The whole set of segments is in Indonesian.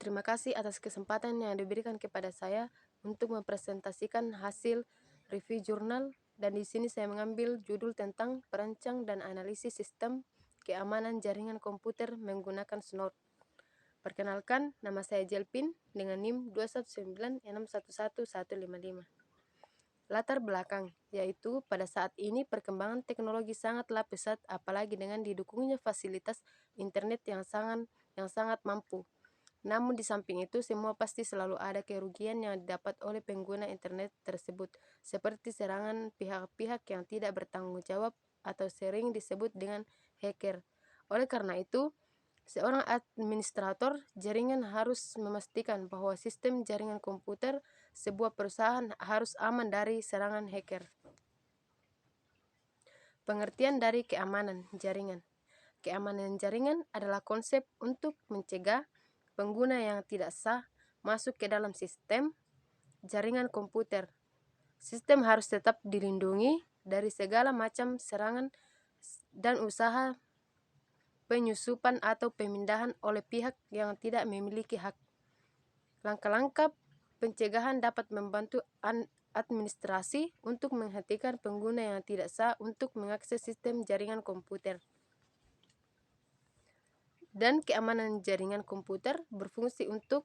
Terima kasih atas kesempatan yang diberikan kepada saya untuk mempresentasikan hasil review jurnal, dan di sini saya mengambil judul tentang perancang dan analisis sistem keamanan jaringan komputer menggunakan Snort. Perkenalkan, nama saya Jelpin dengan NIM 219611155. Latar belakang, yaitu pada saat ini perkembangan teknologi sangatlah pesat, apalagi dengan didukungnya fasilitas internet yang sangat mampu. Namun di samping itu, semua pasti selalu ada kerugian yang didapat oleh pengguna internet tersebut, seperti serangan pihak-pihak yang tidak bertanggung jawab atau sering disebut dengan hacker. Oleh karena itu, seorang administrator jaringan harus memastikan bahwa sistem jaringan komputer sebuah perusahaan harus aman dari serangan hacker. Pengertian dari keamanan jaringan. Keamanan jaringan adalah konsep untuk mencegah pengguna yang tidak sah masuk ke dalam sistem jaringan komputer. Sistem harus tetap dilindungi dari segala macam serangan dan usaha penyusupan atau pemindahan oleh pihak yang tidak memiliki hak. Langkah-langkah pencegahan dapat membantu administrasi untuk menghentikan pengguna yang tidak sah untuk mengakses sistem jaringan komputer. Dan keamanan jaringan komputer berfungsi untuk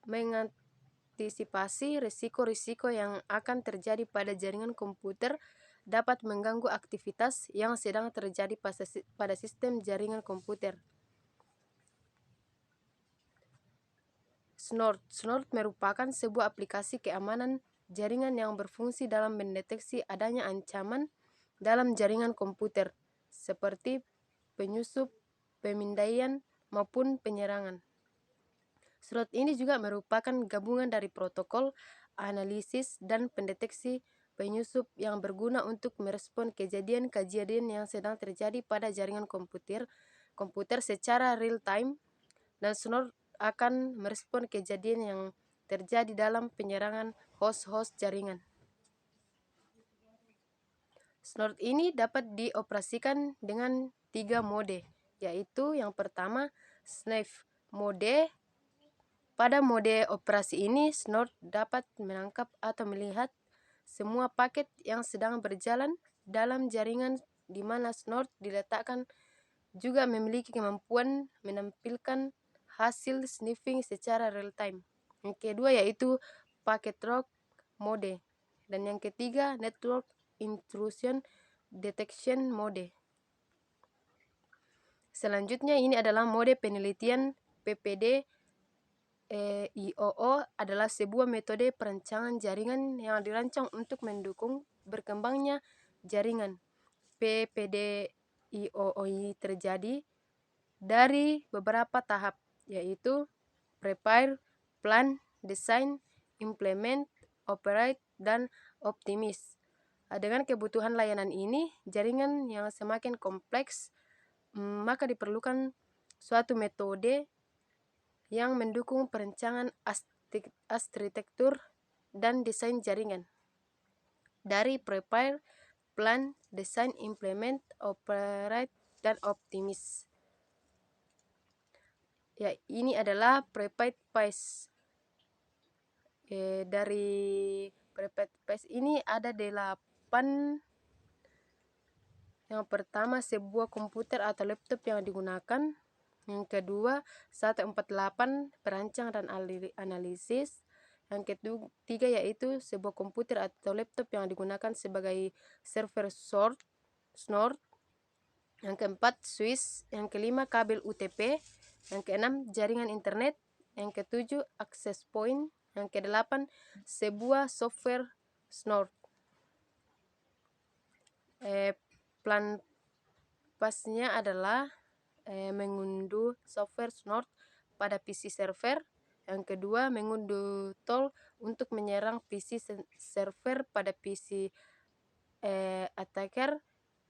mengantisipasi risiko-risiko yang akan terjadi pada jaringan komputer dapat mengganggu aktivitas yang sedang terjadi pada sistem jaringan komputer. Snort merupakan sebuah aplikasi keamanan jaringan yang berfungsi dalam mendeteksi adanya ancaman dalam jaringan komputer, seperti penyusup, pemindaian, maupun penyerangan. Snort ini juga merupakan gabungan dari protokol, analisis, dan pendeteksi penyusup yang berguna untuk merespon kejadian-kejadian yang sedang terjadi pada jaringan komputer secara real time, dan Snort akan merespon kejadian yang terjadi dalam penyerangan host-host jaringan. Snort ini dapat dioperasikan dengan 3 mode, yaitu yang pertama, sniff mode. Pada mode operasi ini, Snort dapat menangkap atau melihat semua paket yang sedang berjalan dalam jaringan, di mana Snort diletakkan juga memiliki kemampuan menampilkan hasil sniffing secara real time. Yang kedua yaitu packet lock mode, dan yang ketiga network intrusion detection mode. Selanjutnya ini adalah mode penelitian PPD. IOO adalah sebuah metode perancangan jaringan yang dirancang untuk mendukung berkembangnya jaringan. PPD IOO ini terjadi dari beberapa tahap, yaitu prepare, plan, design, implement, operate, dan optimize. Dengan kebutuhan layanan ini, jaringan yang semakin kompleks, maka diperlukan suatu metode yang mendukung perancangan arsitektur dan desain jaringan. Dari prepare, plan, design, implement, operate, dan optimize. Ya, ini adalah prepared phase. Dari prepared phase ini ada 8. Yang pertama, sebuah komputer atau laptop yang digunakan. Yang kedua, 148 perancang dan analisis. Yang ketiga yaitu sebuah komputer atau laptop yang digunakan sebagai server Snort. Yang keempat, switch. Yang kelima, kabel UTP. Yang keenam, jaringan internet. Yang ketujuh, access point. Yang kedelapan, sebuah software Snort. Plan pasnya adalah mengunduh software Snort pada PC server. Yang kedua, mengunduh tool untuk menyerang PC server pada PC attacker.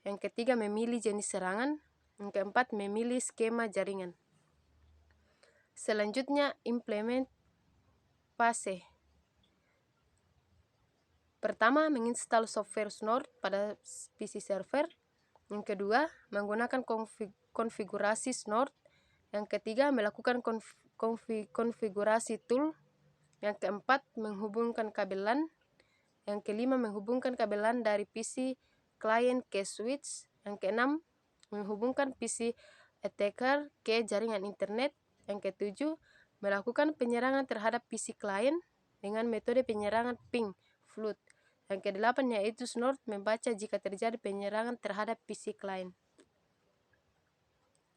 Yang ketiga, memilih jenis serangan. Yang keempat, memilih skema jaringan. Selanjutnya, implement fase. Pertama, menginstal software Snort pada PC server. Yang kedua, menggunakan konfigurasi Snort. Yang ketiga, melakukan konfigurasi tool. Yang keempat, menghubungkan kabel LAN. Yang kelima, menghubungkan kabel LAN dari PC client ke switch. Yang keenam, menghubungkan PC attacker ke jaringan internet. Yang ketujuh, melakukan penyerangan terhadap PC client dengan metode penyerangan ping flood. Yang kedelapan yaitu snort, membaca jika terjadi penyerangan terhadap PC client.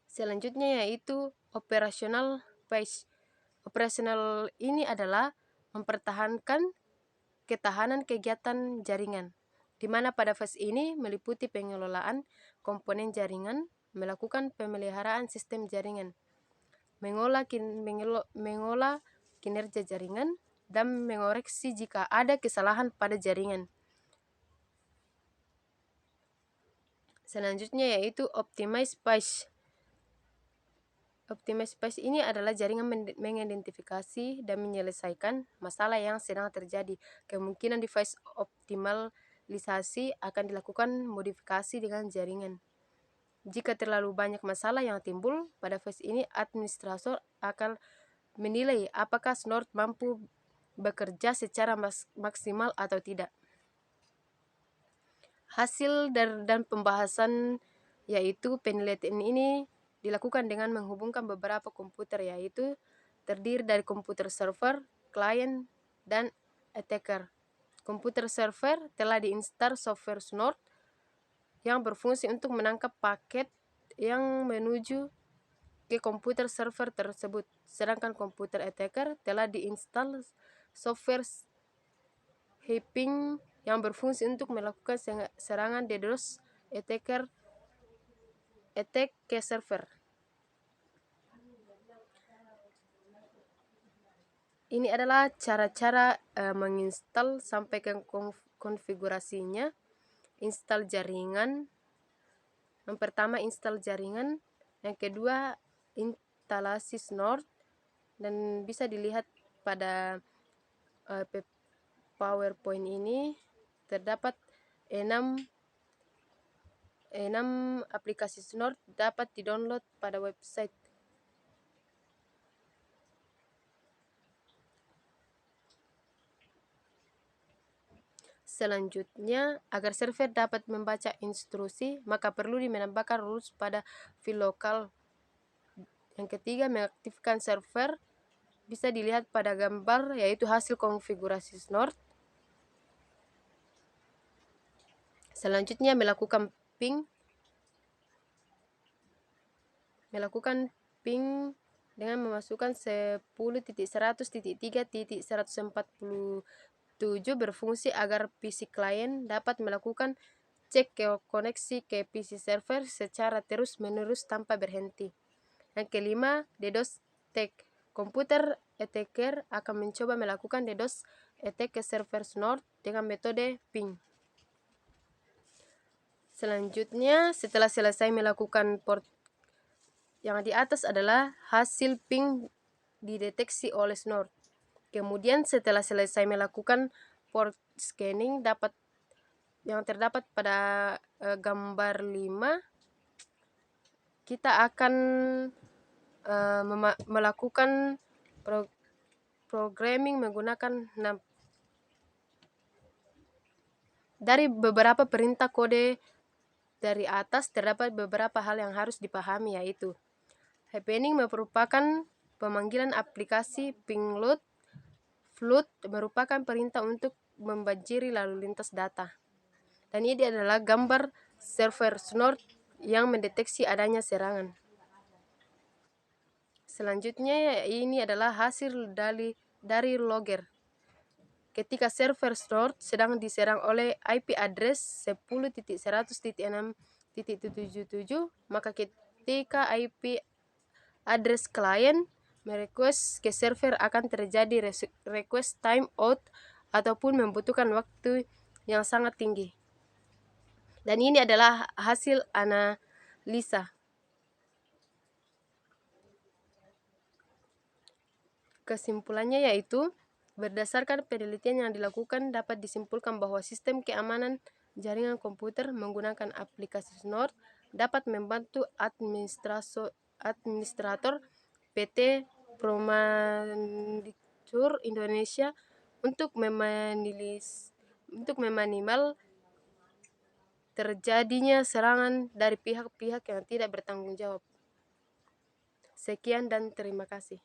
Selanjutnya yaitu operational phase. Operasional ini adalah mempertahankan ketahanan kegiatan jaringan, di mana pada fase ini meliputi pengelolaan komponen jaringan, melakukan pemeliharaan sistem jaringan, mengolah kinerja jaringan, dan mengoreksi jika ada kesalahan pada jaringan. Selanjutnya yaitu optimize phase. Optimize phase ini adalah jaringan mengidentifikasi dan menyelesaikan masalah yang sedang terjadi. Kemungkinan di phase optimalisasi akan dilakukan modifikasi dengan jaringan. Jika terlalu banyak masalah yang timbul, pada phase ini administrator akan menilai apakah snort mampu bekerja secara maksimal atau tidak. Hasil dan pembahasan yaitu penelitian ini dilakukan dengan menghubungkan beberapa komputer, yaitu terdiri dari komputer server, client, dan attacker. Komputer server telah diinstal software snort yang berfungsi untuk menangkap paket yang menuju ke komputer server tersebut. Sedangkan komputer attacker telah diinstal software hacking yang berfungsi untuk melakukan serangan DDoS attack ke server. Ini adalah cara-cara menginstal sampai ke konfigurasinya. Install jaringan. Yang pertama install jaringan, yang kedua instalasi snort, dan bisa dilihat pada PowerPoint ini terdapat 6 aplikasi snort dapat di-download pada website. Selanjutnya, agar server dapat membaca instruksi, maka perlu menambahkan rules pada file lokal. Yang ketiga, mengaktifkan server, bisa dilihat pada gambar, yaitu hasil konfigurasi snort. Selanjutnya, melakukan ping dengan memasukkan 10.100.3.147 berfungsi agar PC client dapat melakukan cek koneksi ke PC server secara terus-menerus tanpa berhenti. Yang kelima, DDoS attack. Komputer attacker akan mencoba melakukan DDoS attack ke server snort dengan metode ping. Selanjutnya, setelah selesai melakukan port yang di atas adalah hasil ping dideteksi oleh snort. Kemudian setelah selesai melakukan port scanning yang terdapat pada gambar 5, kita akan melakukan programming menggunakan dari beberapa perintah kode dari atas. Terdapat beberapa hal yang harus dipahami, yaitu happening merupakan pemanggilan aplikasi, ping load, flood merupakan perintah untuk membanjiri lalu lintas data. Dan ini adalah gambar server snort yang mendeteksi adanya serangan. Selanjutnya ini adalah hasil dari logger. Ketika server snort sedang diserang oleh IP address 10.100.6.77, maka ketika IP address client merequest ke server akan terjadi request timeout ataupun membutuhkan waktu yang sangat tinggi. Dan ini adalah hasil analisa. Kesimpulannya yaitu, berdasarkan penelitian yang dilakukan dapat disimpulkan bahwa sistem keamanan jaringan komputer menggunakan aplikasi snort dapat membantu administrator PT Promandictur Indonesia untuk memanimal terjadinya serangan dari pihak-pihak yang tidak bertanggung jawab. Sekian dan terima kasih.